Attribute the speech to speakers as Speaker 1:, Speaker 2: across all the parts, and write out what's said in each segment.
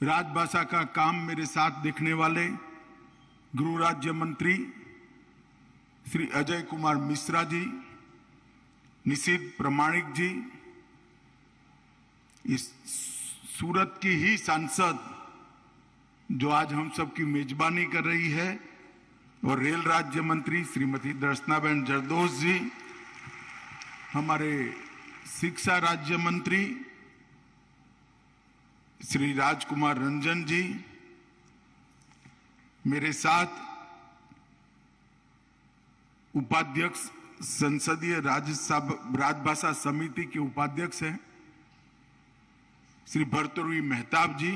Speaker 1: राजभाषा का काम मेरे साथ देखने वाले गृह राज्य मंत्री श्री अजय कुमार मिश्रा जी, निशित प्रमाणिक जी, इस सूरत की ही सांसद जो आज हम सबकी मेजबानी कर रही है, और रेल राज्य मंत्री श्रीमती दर्शनाबेन जरदोश जी, हमारे शिक्षा राज्य मंत्री श्री राजकुमार रंजन जी, मेरे साथ उपाध्यक्ष संसदीय राजभाषा समिति के उपाध्यक्ष हैं श्री भर्तृहरि मेहताब जी।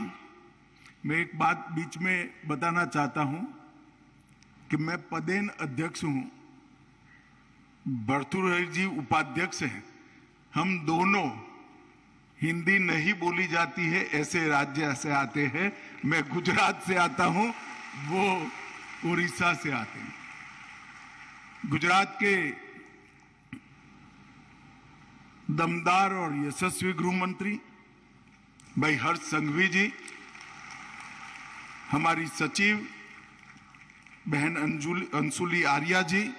Speaker 1: मैं एक बात बीच में बताना चाहता हूं कि मैं पदेन अध्यक्ष हूं, भर्तृहरि जी उपाध्यक्ष हैं। हम दोनों हिंदी नहीं बोली जाती है ऐसे राज्य से आते हैं। मैं गुजरात से आता हूं, वो उड़ीसा से आते हैं। गुजरात के दमदार और यशस्वी गृह मंत्री भाई हर्ष संघवी जी, हमारी सचिव बहन अंशुली आर्या जी,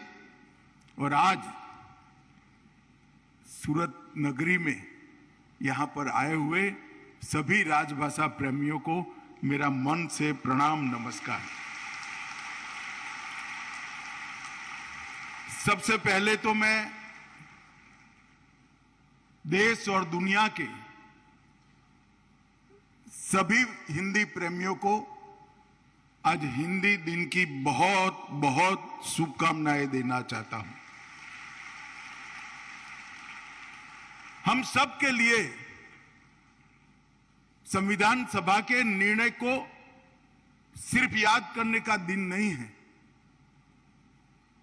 Speaker 1: और आज सूरत नगरी में यहां पर आए हुए सभी राजभाषा प्रेमियों को मेरा मन से प्रणाम, नमस्कार। सबसे पहले तो मैं देश और दुनिया के सभी हिंदी प्रेमियों को आज हिंदी दिन की बहुत बहुत शुभकामनाएं देना चाहता हूं। हम सब के लिए संविधान सभा के निर्णय को सिर्फ याद करने का दिन नहीं है।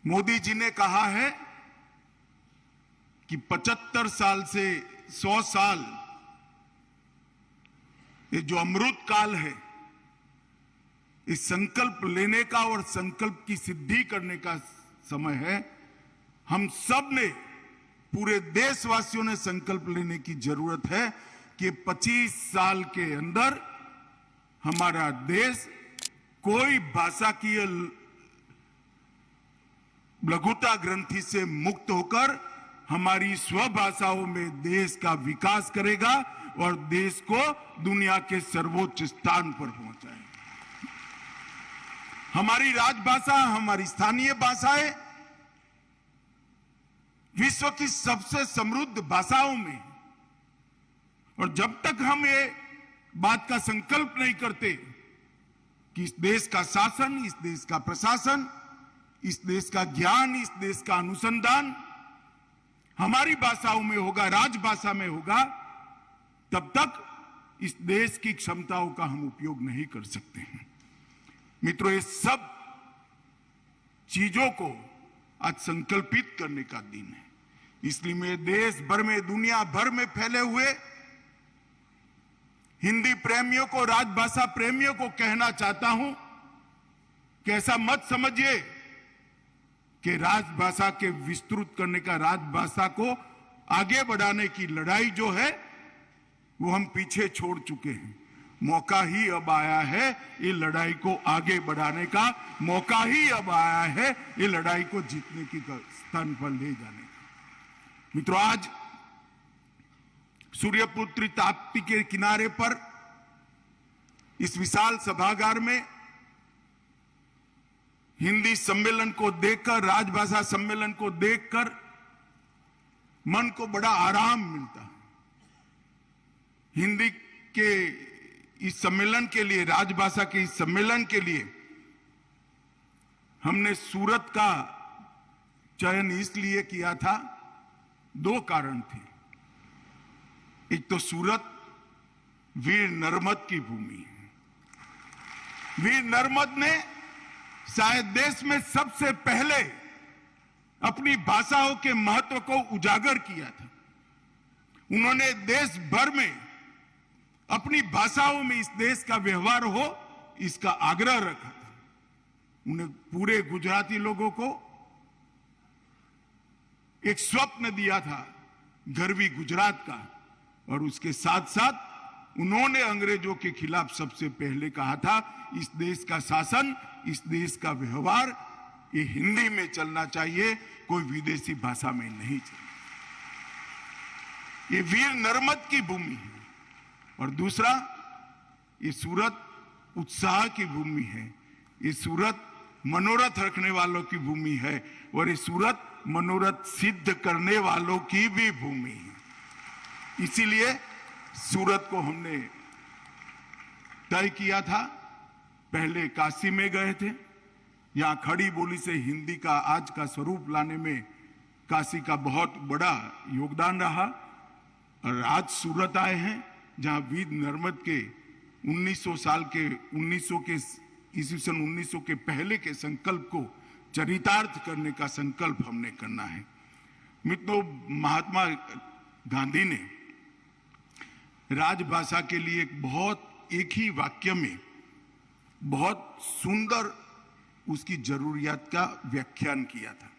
Speaker 1: मोदी जी ने कहा है कि 75 साल से 100 साल, ये जो अमृत काल है, इस संकल्प लेने का और संकल्प की सिद्धि करने का समय है। हम सब ने, पूरे देशवासियों ने संकल्प लेने की जरूरत है कि 25 साल के अंदर हमारा देश कोई भाषा की लघुता ग्रंथि से मुक्त होकर हमारी स्वभाषाओं में देश का विकास करेगा और देश को दुनिया के सर्वोच्च स्थान पर पहुंचाएगा। हमारी राजभाषा, हमारी स्थानीय भाषाएं विश्व की सबसे समृद्ध भाषाओं में, और जब तक हम ये बात का संकल्प नहीं करते कि इस देश का शासन, इस देश का प्रशासन, इस देश का ज्ञान, इस देश का अनुसंधान हमारी भाषाओं में होगा, राजभाषा में होगा, तब तक इस देश की क्षमताओं का हम उपयोग नहीं कर सकते हैं। मित्रों, ये सब चीजों को आज संकल्पित करने का दिन है। इसलिए मैं देश भर में, दुनिया भर में फैले हुए हिंदी प्रेमियों को, राजभाषा प्रेमियों को कहना चाहता हूं कि ऐसा मत समझिए कि राजभाषा के विस्तृत करने का, राजभाषा को आगे बढ़ाने की लड़ाई जो है वो हम पीछे छोड़ चुके हैं। मौका ही अब आया है ये लड़ाई को आगे बढ़ाने का, मौका ही अब आया है ये लड़ाई को जीतने की स्थान पर ले जाने का। मित्रों, आज सूर्यपुत्री ताप्ती के किनारे पर इस विशाल सभागार में हिंदी सम्मेलन को देखकर, राजभाषा सम्मेलन को देखकर मन को बड़ा आराम मिलता है। हिंदी के इस सम्मेलन के लिए, राजभाषा के इस सम्मेलन के लिए हमने सूरत का चयन इसलिए किया था, 2 कारण थे। एक तो सूरत वीर नर्मद की भूमि है। वीर नर्मद ने शायद देश में सबसे पहले अपनी भाषाओं के महत्व को उजागर किया था। उन्होंने देश भर में अपनी भाषाओं में इस देश का व्यवहार हो, इसका आग्रह रखा था। उन्हें पूरे गुजराती लोगों को एक स्वप्न दिया था, गर्वी गुजरात का, और उसके साथ साथ उन्होंने अंग्रेजों के खिलाफ सबसे पहले कहा था, इस देश का शासन, इस देश का व्यवहार ये हिंदी में चलना चाहिए, कोई विदेशी भाषा में नहीं चाहिए। ये वीर नर्मद की भूमि है। और दूसरा, ये सूरत उत्साह की भूमि है, ये सूरत मनोरथ रखने वालों की भूमि है, और ये सूरत मनोरथ सिद्ध करने वालों की भी भूमि है। इसीलिए सूरत को हमने तय किया था। पहले काशी में गए थे, यहां खड़ी बोली से हिंदी का आज का स्वरूप लाने में काशी का बहुत बड़ा योगदान रहा। और आज सूरत आए हैं, जहां वीर नर्मद के 1900 के पहले के संकल्प को चरितार्थ करने का संकल्प हमने करना है। मित्रों, महात्मा गांधी ने राजभाषा के लिए एक ही वाक्य में बहुत सुंदर उसकी जरूरियात का व्याख्यान किया था।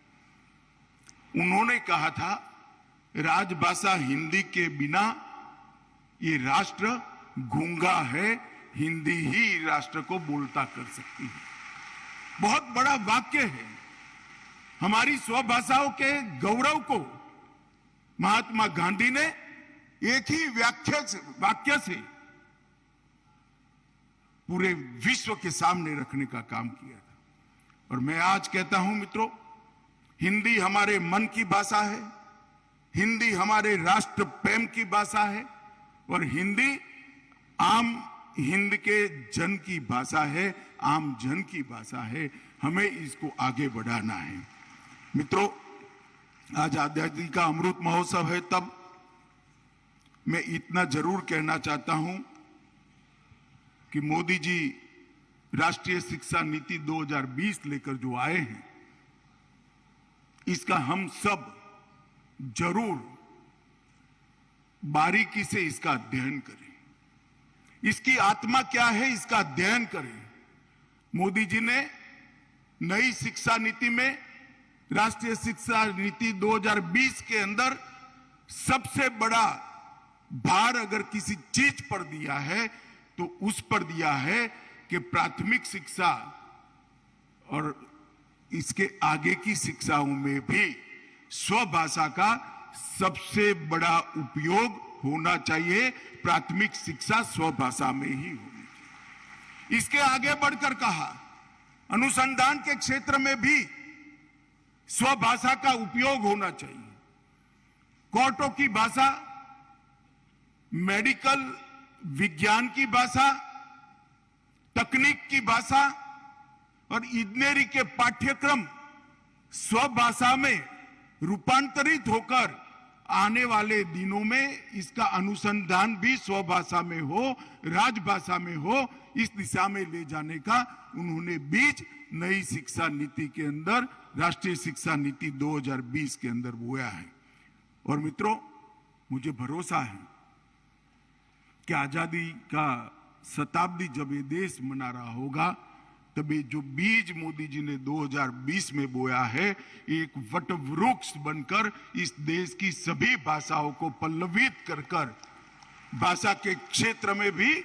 Speaker 1: उन्होंने कहा था, राजभाषा हिंदी के बिना ये राष्ट्र गूंगा है, हिंदी ही राष्ट्र को बोलता कर सकती है। बहुत बड़ा वाक्य है। हमारी स्वभाषाओं के गौरव को महात्मा गांधी ने एक ही वाक्य से पूरे विश्व के सामने रखने का काम किया था। और मैं आज कहता हूं मित्रों, हिंदी हमारे मन की भाषा है, हिंदी हमारे राष्ट्र प्रेम की भाषा है, और हिंदी आम हिंद के जन की भाषा है, आम जन की भाषा है। हमें इसको आगे बढ़ाना है। मित्रों, आज आजादी का अमृत महोत्सव है, तब मैं इतना जरूर कहना चाहता हूं कि मोदी जी राष्ट्रीय शिक्षा नीति 2020 लेकर जो आए हैं, इसका हम सब जरूर बारीकी से इसका अध्ययन करें। इसकी आत्मा क्या है, इसका अध्ययन करें। मोदी जी ने नई शिक्षा नीति में, राष्ट्रीय शिक्षा नीति 2020 के अंदर सबसे बड़ा भार अगर किसी चीज पर दिया है तो उस पर दिया है कि प्राथमिक शिक्षा और इसके आगे की शिक्षाओं में भी स्वभाषा का सबसे बड़ा उपयोग होना चाहिए। प्राथमिक शिक्षा स्वभाषा में ही होनी चाहिए। इसके आगे बढ़कर कहा, अनुसंधान के क्षेत्र में भी स्वभाषा का उपयोग होना चाहिए। कोर्टों की भाषा, मेडिकल विज्ञान की भाषा, तकनीक की भाषा और इंजीनियरिंग के पाठ्यक्रम स्वभाषा में रूपांतरित होकर आने वाले दिनों में इसका अनुसंधान भी स्वभाषा में हो, राजभाषा में हो, इस दिशा में ले जाने का उन्होंने बीज नई शिक्षा नीति के अंदर, राष्ट्रीय शिक्षा नीति 2020 के अंदर बोया है। और मित्रों, मुझे भरोसा है कि आजादी का शताब्दी जब ये देश मना रहा होगा, तब ये जो बीज मोदी जी ने 2020 में बोया है, एक वटवृक्ष बनकर इस देश की सभी भाषाओं को पल्लवित कर भाषा के क्षेत्र में भी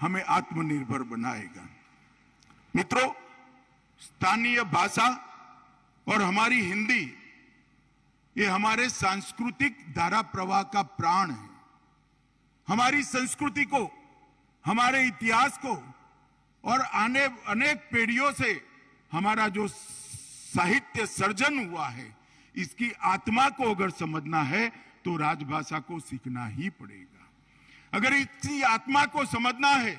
Speaker 1: हमें आत्मनिर्भर बनाएगा। मित्रों, स्थानीय भाषा और हमारी हिंदी, ये हमारे सांस्कृतिक धारा प्रवाह का प्राण है। हमारी संस्कृति को, हमारे इतिहास को और आने अनेक पीढ़ियों से हमारा जो साहित्य सर्जन हुआ है, इसकी आत्मा को अगर समझना है तो राजभाषा को सीखना ही पड़ेगा। अगर इसकी आत्मा को समझना है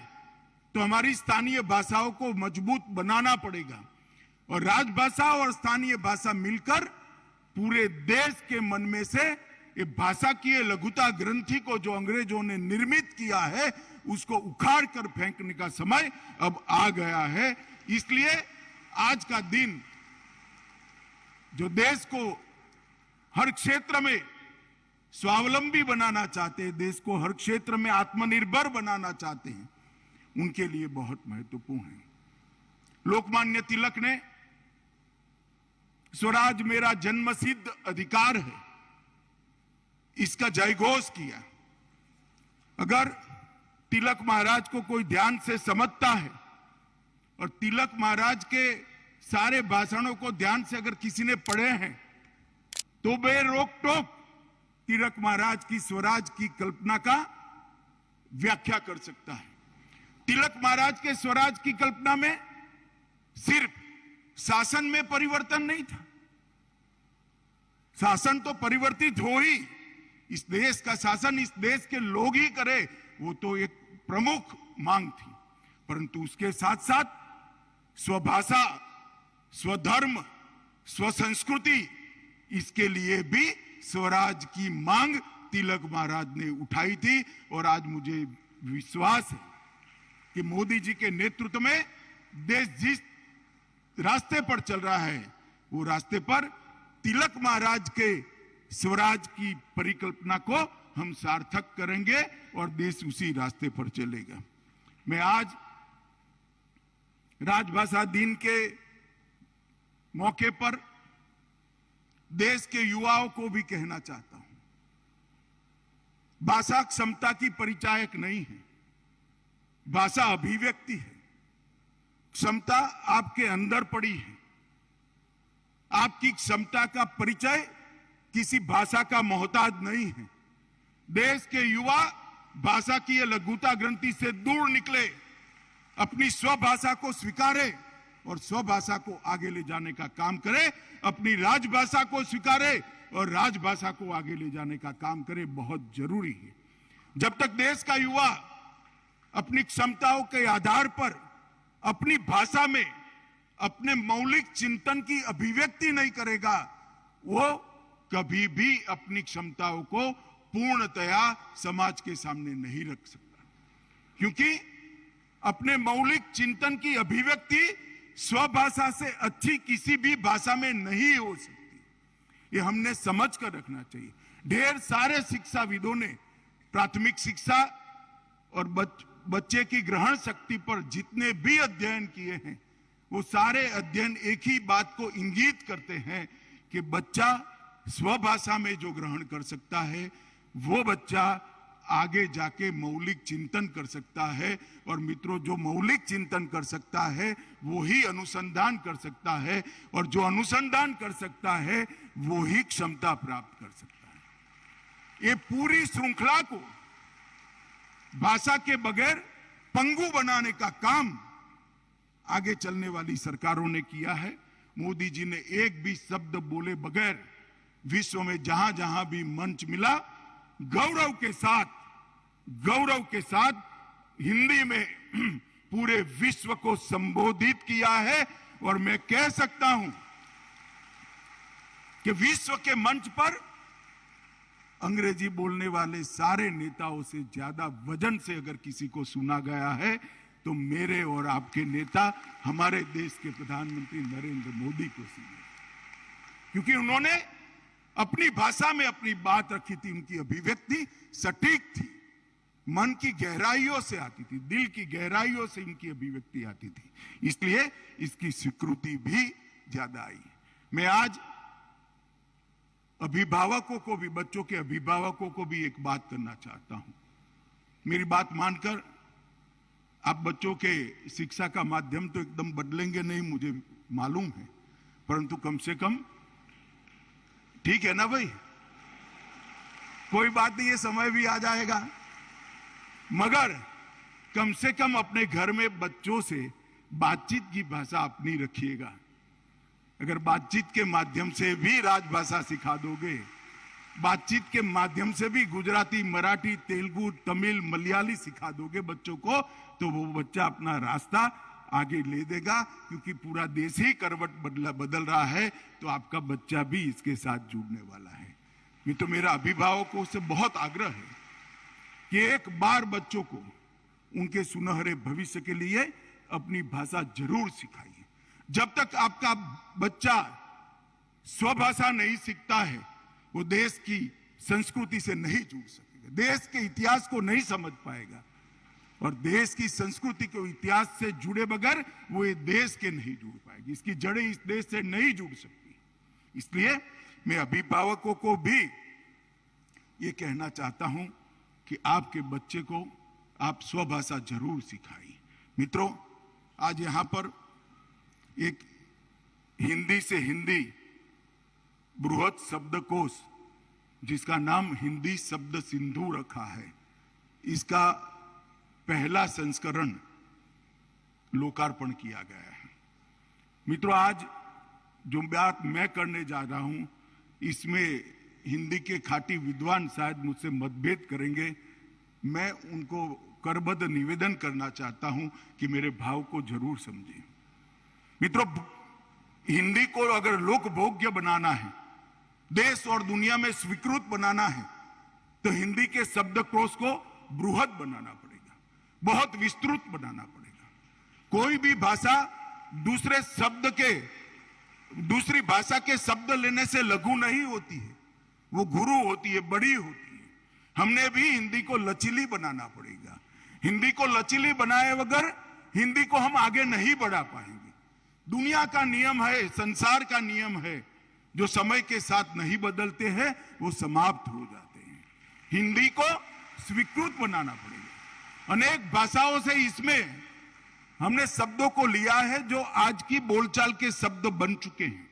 Speaker 1: तो हमारी स्थानीय भाषाओं को मजबूत बनाना पड़ेगा। और राजभाषा और स्थानीय भाषा मिलकर पूरे देश के मन में से ये भाषा की लघुता ग्रंथि को जो अंग्रेजों ने निर्मित किया है, उसको उखाड़ कर फेंकने का समय अब आ गया है। इसलिए आज का दिन जो देश को हर क्षेत्र में स्वावलंबी बनाना चाहते हैं, देश को हर क्षेत्र में आत्मनिर्भर बनाना चाहते हैं, उनके लिए बहुत महत्वपूर्ण है। लोकमान्य तिलक ने स्वराज मेरा जन्मसिद्ध अधिकार है, इसका जयघोष किया। अगर तिलक महाराज को कोई ध्यान से समझता है और तिलक महाराज के सारे भाषणों को ध्यान से अगर किसी ने पढ़े हैं तो वे रोक टोक तिलक महाराज की स्वराज की कल्पना का व्याख्या कर सकता है। तिलक महाराज के स्वराज की कल्पना में सिर्फ शासन में परिवर्तन नहीं था, शासन तो परिवर्तित हो ही, इस देश का शासन इस देश के लोग ही करे, वो तो एक प्रमुख मांग थी, परंतु उसके साथ साथ स्वभाषा, स्वधर्म, स्वसंस्कृति, इसके लिए भी स्वराज की मांग तिलक महाराज ने उठाई थी। और आज मुझे विश्वास है कि मोदी जी के नेतृत्व में देश जिस रास्ते पर चल रहा है वो रास्ते पर तिलक महाराज के स्वराज की परिकल्पना को हम सार्थक करेंगे और देश उसी रास्ते पर चलेगा। मैं आज राजभाषा दिन के मौके पर देश के युवाओं को भी कहना चाहता हूं, भाषा क्षमता की परिचायक नहीं है, भाषा अभिव्यक्ति है। क्षमता आपके अंदर पड़ी है। आपकी क्षमता का परिचय किसी भाषा का मोहताज नहीं है। देश के युवा भाषा की ये लघुता ग्रंथि से दूर निकले, अपनी स्वभाषा को स्वीकारे और स्वभाषा को आगे ले जाने का काम करे, अपनी राजभाषा को स्वीकारे और राजभाषा को आगे ले जाने का काम करे, बहुत जरूरी है। जब तक देश का युवा अपनी क्षमताओं के आधार पर अपनी भाषा में अपने मौलिक चिंतन की अभिव्यक्ति नहीं करेगा, वो कभी भी अपनी क्षमताओं को पूर्णतया समाज के सामने नहीं रख सकता, क्योंकि अपने मौलिक चिंतन की अभिव्यक्ति स्वभाषा से अच्छी किसी भी भाषा में नहीं हो सकती। ये हमने समझ कर रखना चाहिए। ढेर सारे शिक्षाविदों ने प्राथमिक शिक्षा और बच्चे की ग्रहण शक्ति पर जितने भी अध्ययन किए हैं, वो सारे अध्ययन एक ही बात को इंगित करते हैं कि बच्चा स्वभाषा में जो ग्रहण कर सकता है वो बच्चा आगे जाके मौलिक चिंतन कर सकता है। और मित्रों, जो मौलिक चिंतन कर सकता है वो ही अनुसंधान कर सकता है, और जो अनुसंधान कर सकता है वो ही क्षमता प्राप्त कर सकता है। ये पूरी श्रृंखला को भाषा के बगैर पंगु बनाने का काम आगे चलने वाली सरकारों ने किया है। मोदी जी ने एक भी शब्द बोले बगैर विश्व में जहां जहां भी मंच मिला गौरव के साथ हिंदी में पूरे विश्व को संबोधित किया है। और मैं कह सकता हूं कि विश्व के मंच पर अंग्रेजी बोलने वाले सारे नेताओं से ज्यादा वजन से अगर किसी को सुना गया है तो मेरे और आपके नेता, हमारे देश के प्रधानमंत्री नरेंद्र मोदी को सुने, क्योंकि उन्होंने अपनी भाषा में अपनी बात रखी थी। उनकी अभिव्यक्ति सटीक थी, मन की गहराइयों से आती थी, दिल की गहराइयों से इनकी अभिव्यक्ति आती थी, इसलिए इसकी स्वीकृति भी ज्यादा आई। मैं आज अभिभावकों को भी, बच्चों के अभिभावकों को भी एक बात करना चाहता हूं। मेरी बात मानकर आप बच्चों के शिक्षा का माध्यम तो एकदम बदलेंगे नहीं, मुझे मालूम है, परंतु कम से कम, ठीक है ना भाई, कोई बात नहीं, ये समय भी आ जाएगा, मगर कम से कम अपने घर में बच्चों से बातचीत की भाषा अपनी रखिएगा। अगर बातचीत के माध्यम से भी राजभाषा सिखा दोगे, बातचीत के माध्यम से भी गुजराती, मराठी, तेलुगु, तमिल, मलयाली सिखा दोगे बच्चों को, तो वो बच्चा अपना रास्ता आगे ले देगा, क्योंकि पूरा देश ही करवट बदल रहा है, तो आपका बच्चा भी इसके साथ जुड़ने वाला है। ये तो मेरा अभिभावकों से बहुत आग्रह है कि एक बार बच्चों को उनके सुनहरे भविष्य के लिए अपनी भाषा जरूर सिखाइए। जब तक आपका बच्चा स्वभाषा नहीं सीखता है, वो देश की संस्कृति से नहीं जुड़ सकेगा, देश के इतिहास को नहीं समझ पाएगा, और देश की संस्कृति के इतिहास से जुड़े बगैर वो ये देश के नहीं जुड़ पाएगी, इसकी जड़ें इस देश से नहीं जुड़ सकती। इसलिए मैं अभिभावकों को भी ये कहना चाहता हूं कि आपके बच्चे को आप स्वभाषा जरूर सिखाइए। मित्रों, आज यहां पर एक हिंदी से हिंदी बृहद शब्दकोश, जिसका नाम हिंदी शब्द सिंधु रखा है, इसका पहला संस्करण लोकार्पण किया गया है। मित्रों, आज जो बात मैं करने जा रहा हूं, इसमें हिंदी के खाटी विद्वान शायद मुझसे मतभेद करेंगे। मैं उनको करबद्ध निवेदन करना चाहता हूं कि मेरे भाव को जरूर समझें। मित्रों, हिंदी को अगर लोकभोग्य बनाना है, देश और दुनिया में स्वीकृत बनाना है, तो हिंदी के शब्दकोश को बृहद बनाना पड़ेगा, बहुत विस्तृत बनाना पड़ेगा। कोई भी भाषा दूसरी भाषा के शब्द लेने से लघु नहीं होती है, वो गुरु होती है, बड़ी होती है। हमने भी हिंदी को लचीली बनाना पड़ेगा। हिंदी को लचीली बनाए बगैर हिंदी को हम आगे नहीं बढ़ा पाएंगे। दुनिया का नियम है, संसार का नियम है, जो समय के साथ नहीं बदलते हैं वो समाप्त हो जाते हैं। हिंदी को स्वीकृत बनाना पड़ेगा। अनेक भाषाओं से इसमें हमने शब्दों को लिया है जो आज की बोलचाल के शब्द बन चुके हैं।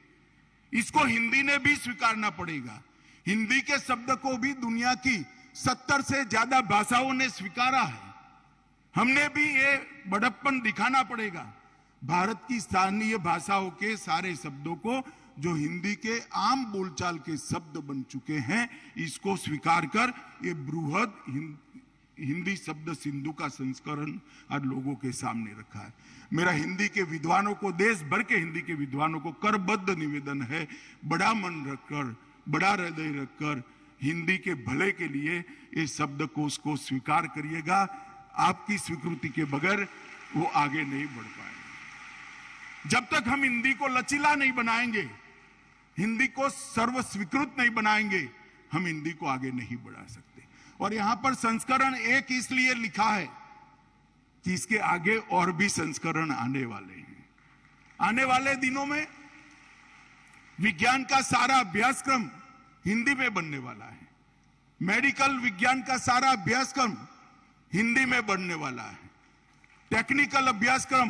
Speaker 1: इसको हिंदी ने भी स्वीकारना पड़ेगा। हिंदी के शब्द को भी दुनिया की 70 से ज्यादा भाषाओं ने स्वीकारा है। हमने भी ये बड़प्पन दिखाना पड़ेगा। भारत की स्थानीय भाषाओं के सारे शब्दों को, जो हिंदी के आम बोलचाल के शब्द बन चुके हैं, इसको स्वीकार कर ये बृहद हिंदी शब्द सिंधु का संस्करण आज लोगों के सामने रखा है। मेरा हिंदी के विद्वानों को, देश भर के हिंदी के विद्वानों को करबद्ध निवेदन है, बड़ा मन रखकर, बड़ा हृदय रखकर हिंदी के भले के लिए इस शब्दकोश को स्वीकार करिएगा। आपकी स्वीकृति के बगैर वो आगे नहीं बढ़ पाएगा। जब तक हम हिंदी को लचीला नहीं बनाएंगे, हिंदी को सर्व स्वीकृत नहीं बनाएंगे, हम हिंदी को आगे नहीं बढ़ा सकते। और यहां पर संस्करण 1 इसलिए लिखा है कि इसके आगे और भी संस्करण आने वाले हैं। आने वाले दिनों में विज्ञान का सारा अभ्यासक्रम हिंदी में बनने वाला है। मेडिकल विज्ञान का सारा अभ्यासक्रम हिंदी में बनने वाला है। टेक्निकल अभ्यासक्रम,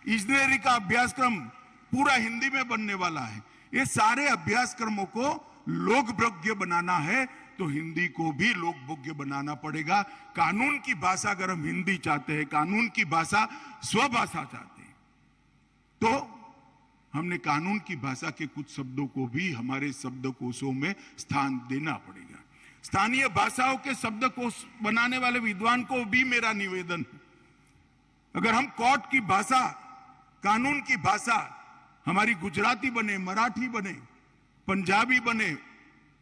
Speaker 1: इंजीनियरिंग का अभ्यासक्रम पूरा हिंदी में बनने वाला है। ये सारे अभ्यासक्रमों को लोकभोग्य बनाना है तो हिंदी को भी लोकभोग्य बनाना पड़ेगा। कानून की भाषा अगर हम हिंदी चाहते हैं, कानून की भाषा स्वभाषा चाहते हैं, तो हमने कानून की भाषा के कुछ शब्दों को भी हमारे शब्दकोशों में स्थान देना पड़ेगा। स्थानीय भाषाओं के शब्दकोश बनाने वाले विद्वान को भी मेरा निवेदन है, अगर हम कोर्ट की भाषा, कानून की भाषा हमारी गुजराती बने, मराठी बने, पंजाबी बने,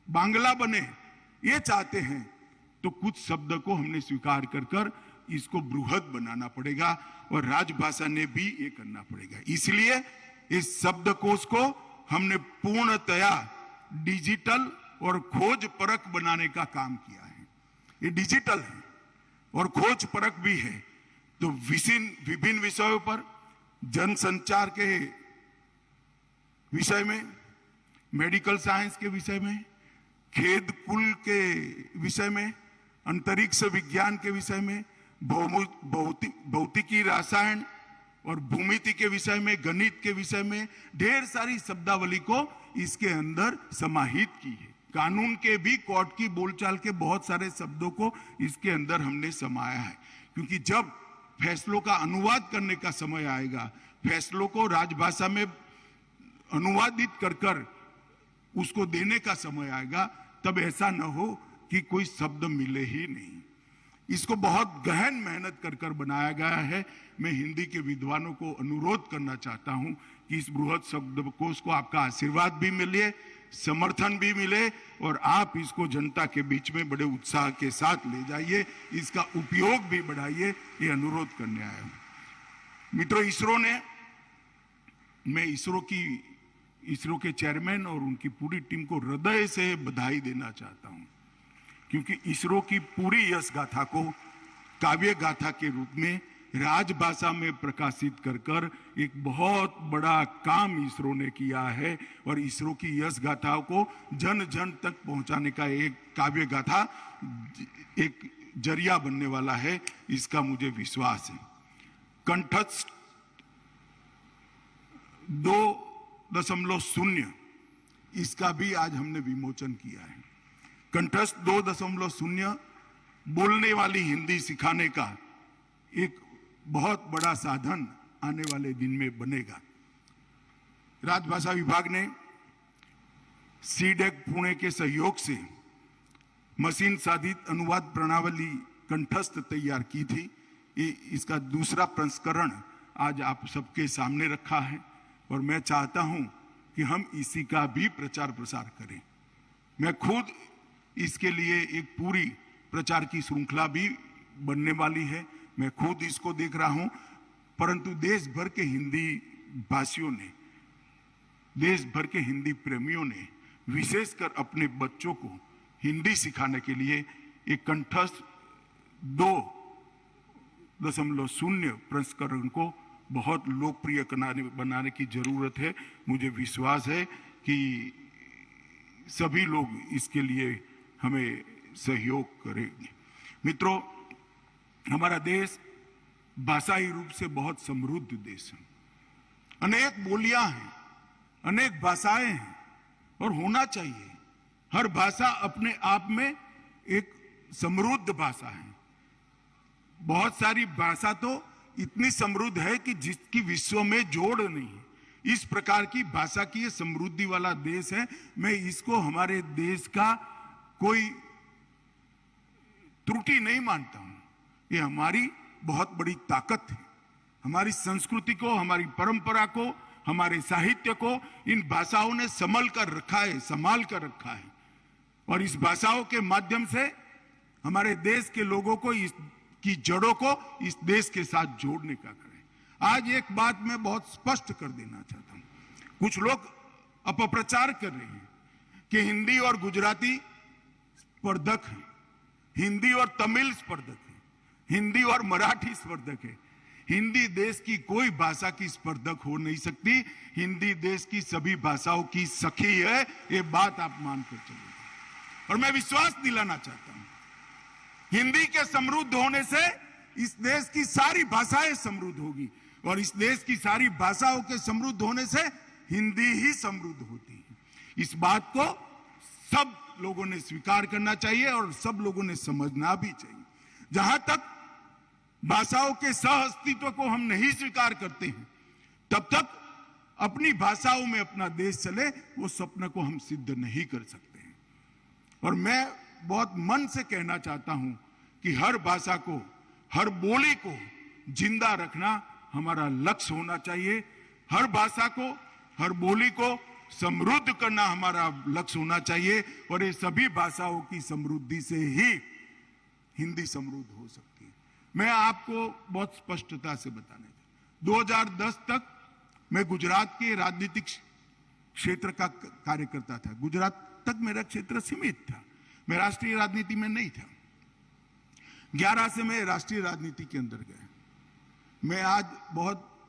Speaker 1: बांग्ला बने, ये चाहते हैं, तो कुछ शब्द को हमने स्वीकार कर इसको बृहद बनाना पड़ेगा और राजभाषा ने भी ये करना पड़ेगा। इसलिए इस शब्दकोश को हमने पूर्णतया डिजिटल और खोज परख बनाने का काम किया है। ये डिजिटल है और खोज परख भी है। तो विभिन्न विषयों पर, जनसंचार के विषय में, मेडिकल साइंस के विषय में, खेत कुल के विषय में, अंतरिक्ष विज्ञान के विषय में, भौतिकी, रसायन और भूमिति के विषय में, गणित के विषय में ढेर सारी शब्दावली को इसके अंदर समाहित की है। कानून के भी, कोर्ट की बोलचाल के बहुत सारे शब्दों को इसके अंदर हमने समाया है। क्योंकि जब फैसलों का अनुवाद करने का समय आएगा, फैसलों को राजभाषा में अनुवादित कर उसको देने का समय आएगा, तब ऐसा न हो कि कोई शब्द मिले ही नहीं। इसको बहुत गहन मेहनत कर बनाया गया है। मैं हिंदी के विद्वानों को अनुरोध करना चाहता हूं कि इस बृहद शब्दकोश को आपका आशीर्वाद भी मिले, समर्थन भी मिले और आप इसको जनता के बीच में बड़े उत्साह के साथ ले जाइए, इसका उपयोग भी बढ़ाइए, ये अनुरोध करने आया हूं। मित्रों, मैं इसरो के चेयरमैन और उनकी पूरी टीम को हृदय से बधाई देना चाहता हूं, क्योंकि इसरो की पूरी यश गाथा को काव्य गाथा के रूप में राजभाषा में प्रकाशित कर एक बहुत बड़ा काम इसरो ने किया है। और इसरो की यश गाथाओं को जन जन तक पहुंचाने का एक काव्य गाथा, एक जरिया बनने वाला है, इसका मुझे विश्वास है। कंठस्थ 2.0 इसका भी आज हमने विमोचन किया है। कंठस्थ 2.0 बोलने वाली हिंदी सिखाने का एक बहुत बड़ा साधन आने वाले दिन में बनेगा। राजभाषा विभाग ने सीडेक पुणे के सहयोग से मशीन साधित अनुवाद प्रणाली कंठस्थ तैयार की थी। इसका दूसरा संस्करण आज आप सबके सामने रखा है और मैं चाहता हूं कि हम इसी का भी प्रचार प्रसार करें। मैं खुद इसके लिए एक पूरी प्रचार की श्रृंखला भी बनने वाली है, मैं खुद इसको देख रहा हूं। परंतु देश भर के हिंदी भाषियों ने, देश भर के हिंदी प्रेमियों ने विशेषकर अपने बच्चों को हिंदी सिखाने के लिए एक कंठस्थ 2.0 संस्करण को बहुत लोकप्रिय बनाने की जरूरत है। मुझे विश्वास है कि सभी लोग इसके लिए हमें सहयोग करेंगे। मित्रों, हमारा देश भाषाई रूप से बहुत समृद्ध देश है। अनेक बोलियां हैं, अनेक भाषाएं हैं और होना चाहिए। हर भाषा अपने आप में एक समृद्ध भाषा है। बहुत सारी भाषा तो इतनी समृद्ध है कि जिसकी विश्व में जोड़ नहीं है। इस प्रकार की भाषा की ये समृद्धि वाला देश है। मैं इसको हमारे देश का कोई त्रुटि नहीं मानता हूं। ये हमारी बहुत बड़ी ताकत है। हमारी संस्कृति को, हमारी परंपरा को, हमारे साहित्य को इन भाषाओं ने संभाल कर रखा है और इस भाषाओं के माध्यम से हमारे देश के लोगों को की जड़ों को इस देश के साथ जोड़ने का करें। आज एक बात मैं बहुत स्पष्ट कर देना चाहता हूं। कुछ लोग अपप्रचार कर रहे हैं कि हिंदी और गुजराती स्पर्धक है, हिंदी और तमिल स्पर्धक है, हिंदी और मराठी स्पर्धक है। हिंदी देश की कोई भाषा की स्पर्धक हो नहीं सकती। हिंदी देश की सभी भाषाओं की सखी है, ये बात आप मानकर चलिए। और मैं विश्वास दिलाना चाहता हूं, हिंदी के समृद्ध होने से इस देश की सारी भाषाएं समृद्ध होगी और इस देश की सारी भाषाओं के समृद्ध होने से हिंदी ही समृद्ध होती है। इस बात को सब लोगों ने स्वीकार करना चाहिए और सब लोगों ने समझना भी चाहिए। जहां तक भाषाओं के सह अस्तित्व को हम नहीं स्वीकार करते हैं, तब तक अपनी भाषाओं में अपना देश चले, वो सपने को हम सिद्ध नहीं कर सकते हैं। और मैं बहुत मन से कहना चाहता हूं कि हर भाषा को, हर बोली को जिंदा रखना हमारा लक्ष्य होना चाहिए। हर भाषा को, हर बोली को समृद्ध करना हमारा लक्ष्य होना चाहिए और ये सभी भाषाओं की समृद्धि से ही हिंदी समृद्ध हो सकती है। मैं आपको बहुत स्पष्टता से बताने चाहता हूं, 2010 तक मैं गुजरात के राजनीतिक क्षेत्र का कार्यकर्ता था। गुजरात तक मेरा क्षेत्र सीमित था, मैं राष्ट्रीय राजनीति में नहीं था। 11 से मैं राष्ट्रीय राजनीति के अंदर गया। मैं आज बहुत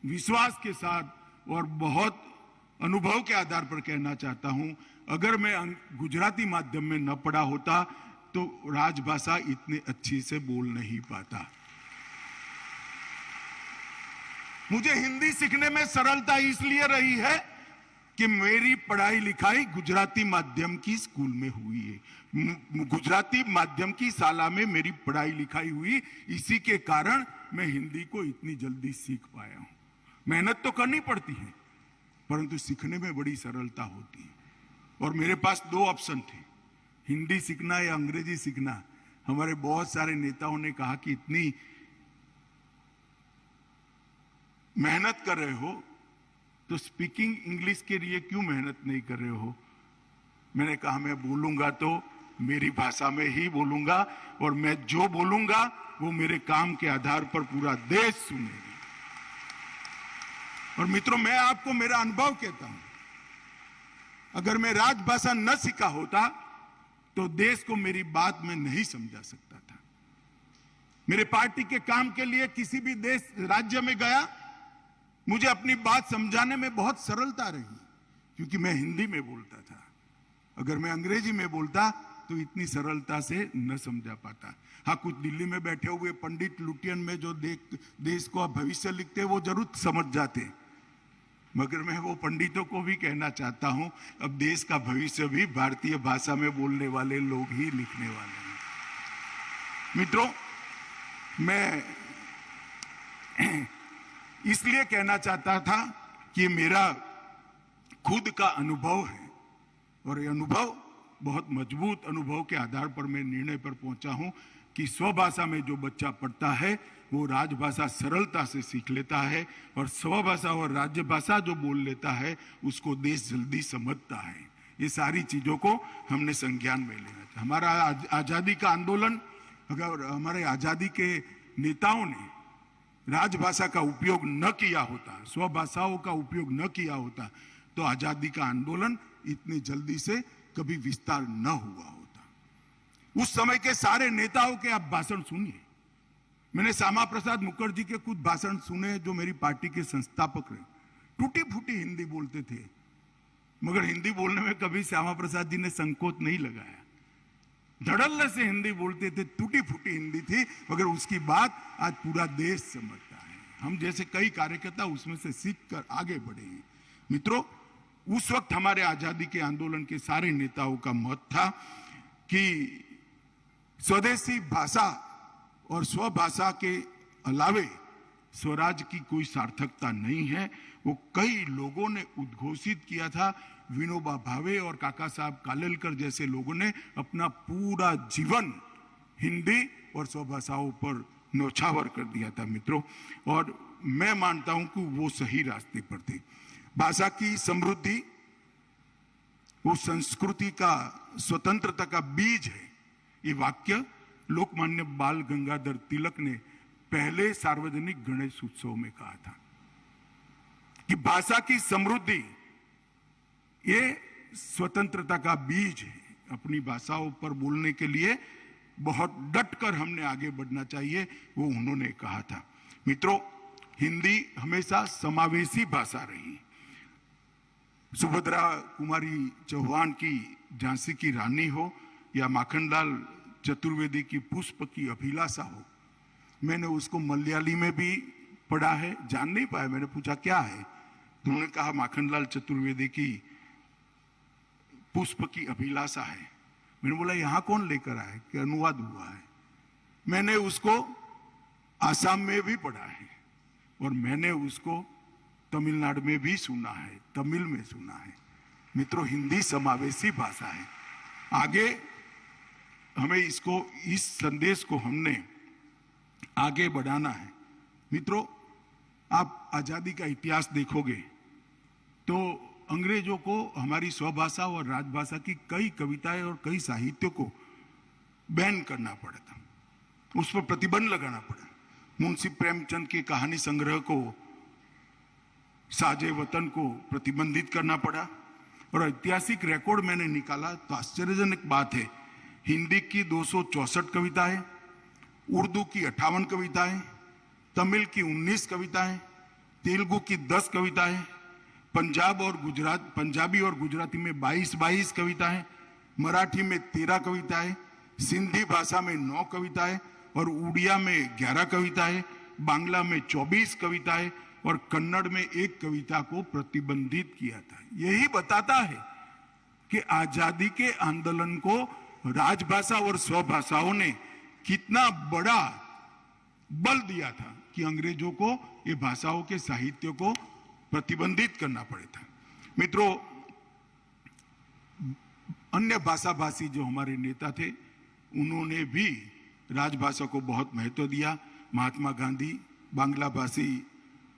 Speaker 1: विश्वास के साथ और बहुत अनुभव के आधार पर कहना चाहता हूं, अगर मैं गुजराती माध्यम में न पढ़ा होता तो राजभाषा इतने अच्छी से बोल नहीं पाता। मुझे हिंदी सीखने में सरलता इसलिए रही है कि मेरी पढ़ाई लिखाई गुजराती माध्यम की स्कूल में हुई है। गुजराती माध्यम की शाला में मेरी पढ़ाई लिखाई हुई, इसी के कारण मैं हिंदी को इतनी जल्दी सीख पाया हूं। मेहनत तो करनी पड़ती है, परंतु सीखने में बड़ी सरलता होती है। और मेरे पास 2 ऑप्शन थे, हिंदी सीखना या अंग्रेजी सीखना। हमारे बहुत सारे नेताओं ने कहा कि इतनी मेहनत कर रहे हो तो स्पीकिंग इंग्लिश के लिए क्यों मेहनत नहीं कर रहे हो। मैंने कहा मैं बोलूंगा तो मेरी भाषा में ही बोलूंगा और मैं जो बोलूंगा वो मेरे काम के आधार पर पूरा देश सुनेगा। और मित्रों, मैं आपको मेरा अनुभव कहता हूं, अगर मैं राजभाषा न सीखा होता तो देश को मेरी बात में नहीं समझा सकता था। मेरे पार्टी के काम के लिए किसी भी देश राज्य में गया, मुझे अपनी बात समझाने में बहुत सरलता रही, क्योंकि मैं हिंदी में बोलता था। अगर मैं अंग्रेजी में बोलता तो इतनी सरलता से न समझा पाता। हाँ, कुछ दिल्ली में बैठे हुए पंडित लुटियन में जो देश को भविष्य लिखते वो जरूर समझ जाते, मगर मैं वो पंडितों को भी कहना चाहता हूं, अब देश का भविष्य भी भारतीय भाषा में बोलने वाले लोग ही लिखने वाले हैं। मित्रों, मैं इसलिए कहना चाहता था कि मेरा खुद का अनुभव है और ये अनुभव बहुत मजबूत अनुभव के आधार पर मैं निर्णय पर पहुंचा हूं कि स्वभाषा में जो बच्चा पढ़ता है वो राजभाषा सरलता से सीख लेता है और स्वभाषा और राजभाषा जो बोल लेता है उसको देश जल्दी समझता है। ये सारी चीजों को हमने संज्ञान में लेना चाहिए। हमारा आजादी का आंदोलन, अगर हमारे आजादी के नेताओं ने राजभाषा का उपयोग न किया होता, स्वभाषाओं का उपयोग न किया होता, तो आजादी का आंदोलन इतनी जल्दी से कभी विस्तार न हुआ होता। उस समय के सारे नेताओं के आप भाषण सुनिए। मैंने श्यामा प्रसाद मुखर्जी के कुछ भाषण सुने जो मेरी पार्टी के संस्थापक रहे। टूटी फूटी हिंदी बोलते थे, मगर हिंदी बोलने में कभी श्यामा प्रसाद जी ने संकोच नहीं लगाया। धड़ल्ले से हिंदी बोलते थे, टूटी फूटी हिंदी थी, मगर उसकी बात आज पूरा देश समझता है। हम जैसे कई कार्यकर्ता उसमें से सीख कर आगे बढ़े हैं। मित्रों, उस वक्त हमारे आजादी के आंदोलन के सारे नेताओं का मत था कि स्वदेशी भाषा और स्वभाषा के अलावे स्वराज की कोई सार्थकता नहीं है। वो कई लोगों ने उद्घोषित किया था। विनोबा भावे और काका साहब कालेलकर जैसे लोगों ने अपना पूरा जीवन हिंदी और स्वभाषाओं पर न्यौछावर कर दिया था मित्रों, और मैं मानता हूं कि वो सही रास्ते पर थे। भाषा की समृद्धि वो संस्कृति का, स्वतंत्रता का बीज है। ये वाक्य लोकमान्य बाल गंगाधर तिलक ने पहले सार्वजनिक गणेश उत्सव में कहा था कि भाषा की समृद्धि ये स्वतंत्रता का बीज है। अपनी भाषाओं पर बोलने के लिए बहुत डटकर हमने आगे बढ़ना चाहिए, वो उन्होंने कहा था। मित्रों, हिंदी हमेशा समावेशी भाषा रही। सुभद्रा कुमारी चौहान की झांसी की रानी हो या माखनलाल चतुर्वेदी की पुष्प की अभिलाषा हो, मैंने उसको मलयाली में भी पढ़ा है, जान नहीं पाया। मैंने पूछा क्या है, तो उन्होंने कहा माखनलाल चतुर्वेदी की पुष्प की अभिलाषा है। मैंने बोला यहां कौन लेकर आया कि अनुवाद हुआ है। मैंने उसको आसाम में भी पढ़ा है और मैंने उसको तमिलनाडु में भी सुना है, तमिल में सुना है। मित्रों, हिंदी समावेशी भाषा है। आगे हमें इसको, इस संदेश को हमने आगे बढ़ाना है। मित्रों, आप आजादी का इतिहास देखोगे तो अंग्रेजों को हमारी स्वभाषा और राजभाषा की कई कविताएं और कई साहित्य को बैन करना पड़ा था, उस पर प्रतिबंध लगाना पड़ा। मुंशी प्रेमचंद के कहानी संग्रह को, साजे वतन को प्रतिबंधित करना पड़ा। और ऐतिहासिक रिकॉर्ड मैंने निकाला तो आश्चर्यजनक बात है, हिंदी की 264 कविताएं, उर्दू की 58 कविताएं, तमिल की 19 कविताएं, तेलुगु की 10 कविताएं, पंजाबी और गुजराती में 22 कविताएं, मराठी में 13 कविताएं, सिंधी भाषा में 9 कविताएं और उड़िया में 11 कविताएं, बांग्ला में 24 कविताएं और कन्नड़ में 1 कविता को प्रतिबंधित किया था। यही बताता है कि आजादी के आंदोलन को राजभाषा और स्वभाषाओं ने कितना बड़ा बल दिया था कि अंग्रेजों को ये भाषाओं के साहित्य को प्रतिबंधित करना पड़ा था। मित्रों, अन्य भाषा भाषी जो हमारे नेता थे उन्होंने भी राजभाषा को बहुत महत्व दिया। महात्मा गांधी, बांग्ला भाषी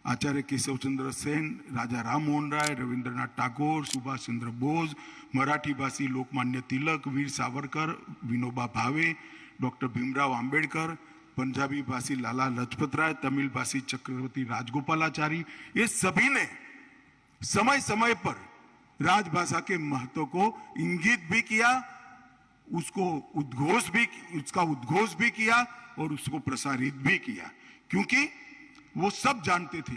Speaker 1: आचार्य केशव चंद्र सेन, राजा राम मोहन राय, रविंद्रनाथ टैगोर, सुभाष चंद्र बोस, मराठी भाषी लोकमान्य तिलक, वीर सावरकर, विनोबा भावे, डॉक्टर भीमराव अंबेडकर, पंजाबी भाषी लाला लजपत राय, तमिल भाषी चक्रवर्ती राजगोपालाचारी, ये सभी ने समय समय पर राजभाषा के महत्व को इंगित भी किया, उसका उद्घोष भी किया और उसको प्रसारित भी किया, क्योंकि वो सब जानते थे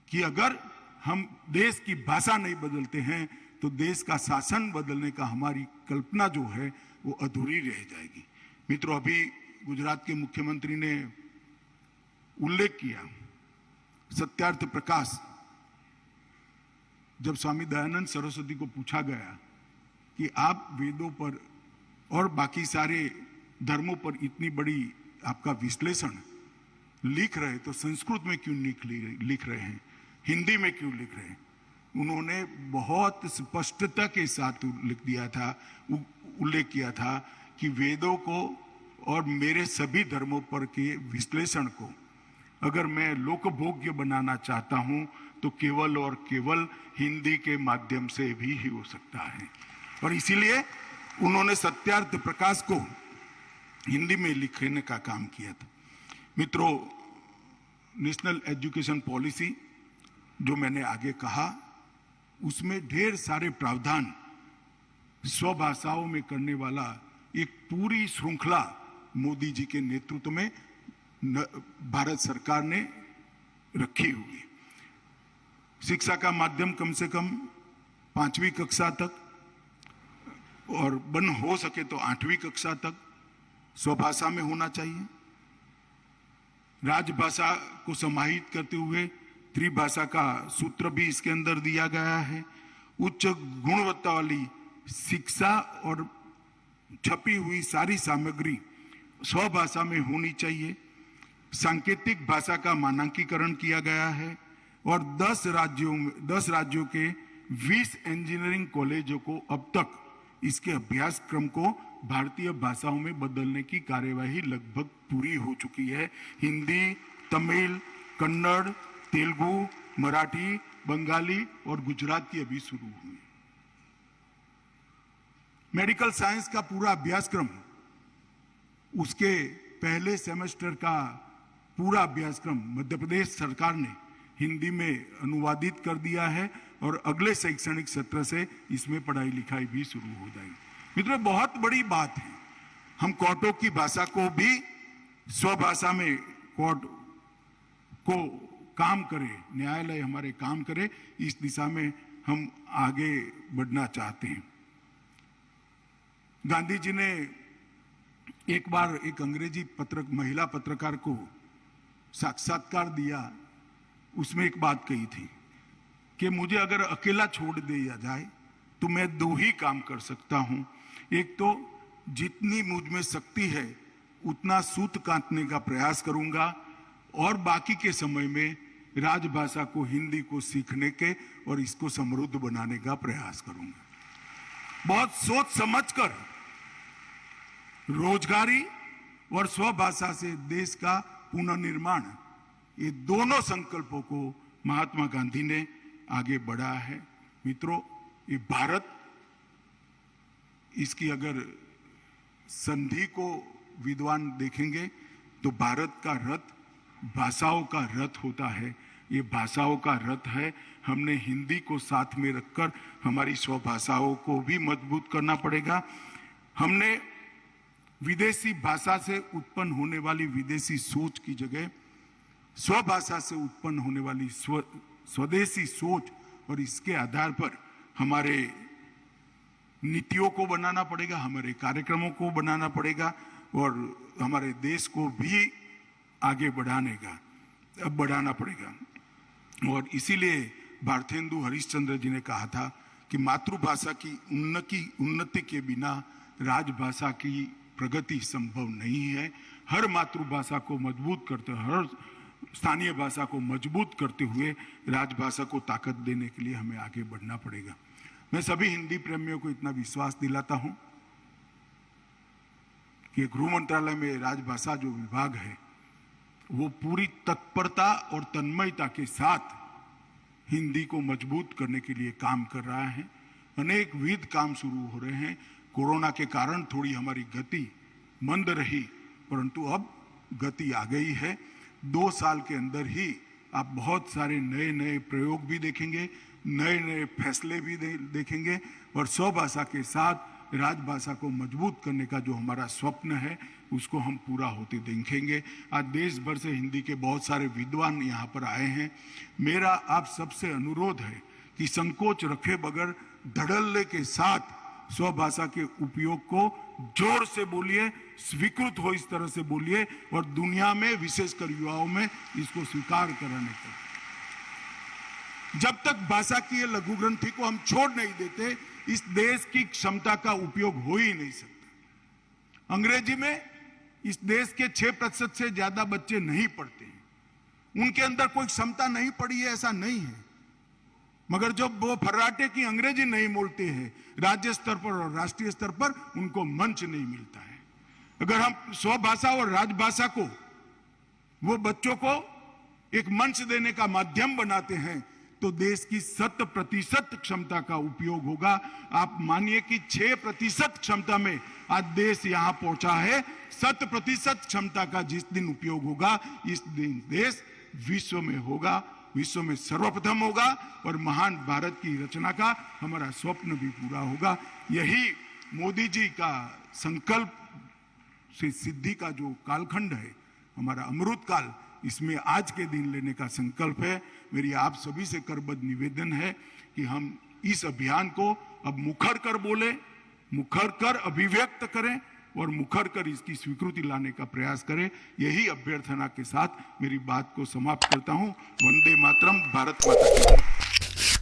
Speaker 1: कि अगर हम देश की भाषा नहीं बदलते हैं तो देश का शासन बदलने का हमारी कल्पना जो है वो अधूरी रह जाएगी। मित्रों, अभी गुजरात के मुख्यमंत्री ने उल्लेख किया, सत्यार्थ प्रकाश, जब स्वामी दयानंद सरस्वती को पूछा गया कि आप वेदों पर और बाकी सारे धर्मों पर इतनी बड़ी आपका विश्लेषण लिख रहे, तो संस्कृत में क्यों लिख रहे हैं, हिंदी में क्यों लिख रहे हैं? उन्होंने बहुत स्पष्टता के साथ उल्लेख किया था कि वेदों को और मेरे सभी धर्मों पर के विश्लेषण को अगर मैं लोकभोग्य बनाना चाहता हूं तो केवल और केवल हिंदी के माध्यम से भी ही हो सकता है। और इसीलिए उन्होंने सत्यार्थ प्रकाश को हिंदी में लिखने का काम किया था। मित्रों, नेशनल एजुकेशन पॉलिसी जो मैंने आगे कहा, उसमें ढेर सारे प्रावधान स्वभाषाओं में करने वाला एक पूरी श्रृंखला मोदी जी के नेतृत्व में भारत सरकार ने रखी हुई। शिक्षा का माध्यम कम से कम 5वीं कक्षा तक और बन हो सके तो 8वीं कक्षा तक स्वभाषा में होना चाहिए। राजभाषा को समाहित करते हुए त्रिभाषा का सूत्र भी इसके अंदर दिया गया है। उच्च गुणवत्ता वाली शिक्षा और छपी हुई सारी सामग्री स्वभाषा में होनी चाहिए। सांकेतिक भाषा का मानकीकरण किया गया है और 10 राज्यों के 20 इंजीनियरिंग कॉलेजों को अब तक इसके अभ्यासक्रम को भारतीय भाषाओं में बदलने की कार्यवाही लगभग पूरी हो चुकी है। हिंदी, तमिल, कन्नड़, तेलुगु, मराठी, बंगाली और गुजराती अभी शुरू हुई। मेडिकल साइंस का पूरा अभ्यासक्रम, उसके पहले सेमेस्टर का पूरा अभ्यासक्रम मध्य प्रदेश सरकार ने हिंदी में अनुवादित कर दिया है और अगले शैक्षणिक सत्र से इसमें पढ़ाई लिखाई भी शुरू हो जाएगी। मित्रों, बहुत बड़ी बात है, हम कोर्टों की भाषा को भी स्वभाषा में कोर्ट को काम करे, न्यायालय हमारे काम करे, इस दिशा में हम आगे बढ़ना चाहते हैं। गांधी जी ने एक बार एक अंग्रेजी महिला पत्रकार को साक्षात्कार दिया, उसमें एक बात कही थी कि मुझे अगर अकेला छोड़ दिया जाए तो मैं 2 ही काम कर सकता हूं। एक तो जितनी मुझ में शक्ति है उतना सूत काटने का प्रयास करूंगा और बाकी के समय में राजभाषा को, हिंदी को सीखने के और इसको समृद्ध बनाने का प्रयास करूंगा। बहुत सोच समझकर रोजगारी और स्वभाषा से देश का पुनर्निर्माण, ये दोनों संकल्पों को महात्मा गांधी ने आगे बढ़ा है। मित्रों, ये भारत, इसकी अगर संधि को विद्वान देखेंगे तो भारत का रथ भाषाओं का रथ होता है। ये भाषाओं का रथ है। हमने हिंदी को साथ में रखकर हमारी स्वभाषाओं को भी मजबूत करना पड़ेगा। हमने विदेशी भाषा से उत्पन्न होने वाली विदेशी सोच की जगह स्वभाषा से उत्पन्न होने वाली स्वदेशी सोच और इसके आधार पर हमारे नीतियों को बनाना पड़ेगा, हमारे कार्यक्रमों को बनाना पड़ेगा और हमारे देश को भी आगे बढ़ाना पड़ेगा। और इसीलिए भारतेंदु हरिश्चंद्र जी ने कहा था कि मातृभाषा की उन्नति के बिना राजभाषा की प्रगति संभव नहीं है। हर मातृभाषा को मजबूत करते, हर स्थानीय भाषा को मजबूत करते हुए राजभाषा को ताकत देने के लिए हमें आगे बढ़ना पड़ेगा। मैं सभी हिंदी प्रेमियों को इतना विश्वास दिलाता हूं कि गृह मंत्रालय में राजभाषा जो विभाग है वो पूरी तत्परता और तन्मयता के साथ हिंदी को मजबूत करने के लिए काम कर रहा है। अनेक विध काम शुरू हो रहे हैं। कोरोना के कारण थोड़ी हमारी गति मंद रही, परंतु अब गति आ गई है। 2 साल के अंदर ही आप बहुत सारे नए नए प्रयोग भी देखेंगे, नए नए फैसले भी देखेंगे और स्वभाषा के साथ राजभाषा को मजबूत करने का जो हमारा स्वप्न है उसको हम पूरा होते देखेंगे। आज देश भर से हिंदी के बहुत सारे विद्वान यहाँ पर आए हैं। मेरा आप सबसे अनुरोध है कि संकोच रखे बगैर धड़ल्ले के साथ स्वभाषा के उपयोग को जोर से बोलिए, स्वीकृत हो इस तरह से बोलिए और दुनिया में विशेषकर युवाओं में इसको स्वीकार कराने का। जब तक भाषा की ये लघु ग्रंथि को हम छोड़ नहीं देते, इस देश की क्षमता का उपयोग हो ही नहीं सकता। अंग्रेजी में इस देश के 6% से ज्यादा बच्चे नहीं पढ़ते हैं, उनके अंदर कोई क्षमता नहीं पड़ी है ऐसा नहीं है, मगर जब वो फर्राटे की अंग्रेजी नहीं बोलते हैं राज्य स्तर पर और राष्ट्रीय स्तर पर, उनको मंच नहीं मिलता है। अगर हम स्वभाषा और राजभाषा को, वो बच्चों को एक मंच देने का माध्यम बनाते हैं तो देश की 100% क्षमता का उपयोग होगा। आप मानिए कि 6% क्षमता में आज देश यहां पहुंचा है, 100% क्षमता का जिस दिन उपयोग होगा, इस दिन देश विश्व में होगा, विश्व में सर्वप्रथम होगा और महान भारत की रचना का हमारा स्वप्न भी पूरा होगा। यही मोदी जी का संकल्प से सिद्धि का जो कालखंड है, हमारा अमृत काल, इसमें आज के दिन लेने का संकल्प है। मेरी आप सभी से करबद्ध निवेदन है कि हम इस अभियान को अब मुखर कर बोले, मुखर कर अभिव्यक्त करें और मुखर कर इसकी स्वीकृति लाने का प्रयास करें। यही अभ्यर्थना के साथ मेरी बात को समाप्त करता हूं। वंदे मातरम, भारत माता की जय।